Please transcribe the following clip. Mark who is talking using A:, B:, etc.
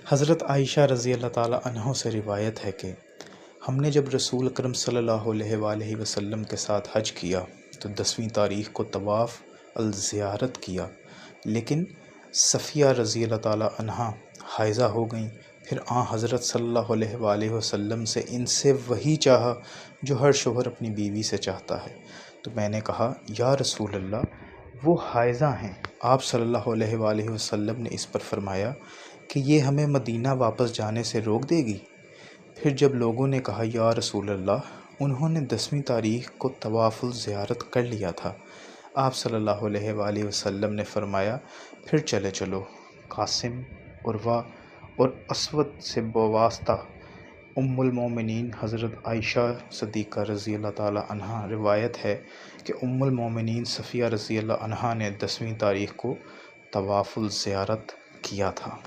A: हज़रत आयशा रज़ी अल्लाह ताला अन्हा से रिवायत है कि हमने जब रसूल अकरम सल्लल्लाहु अलैहि वसल्लम के साथ हज किया तो 10वीं तारीख़ को तवाफ़ अल ज़ियारत किया, लेकिन सफ़िया रज़ी अल्लाह ताला अन्हा हाइज़ा हो गईं। फिर हज़रत सल्लल्लाहु अलैहि वसल्लम से इनसे वही चाहा जो हर शोहर अपनी बीवी से चाहता है। तो मैंने कहा, या रसूल अल्लाह, वो हाइज़ा हैं। आप सल्लल्लाहु अलैहि वसल्लम ने इस पर फरमाया कि ये हमें मदीना वापस जाने से रोक देगी। फिर जब लोगों ने कहा, या रसूल अल्लाह, उन्होंने 10वीं तारीख़ को तवाफ़ुल ज़ियारत कर लिया था। आप सल्लल्लाहु अलैहि वसल्लम ने फरमाया, फिर चले चलो। कासिम, उर्वा और अस्वद से बवास्ता उम्मुल मोमिनीन हज़रत आयशा सिद्दीक़ा रज़ी अल्लाह ताला अन्हा रिवायत है कि उम्मुल मोमिनीन सफ़िया रज़ी अल्लाह अन्हा ने 10वीं तारीख़ को तवाफ़ुल ज़ियारत किया था।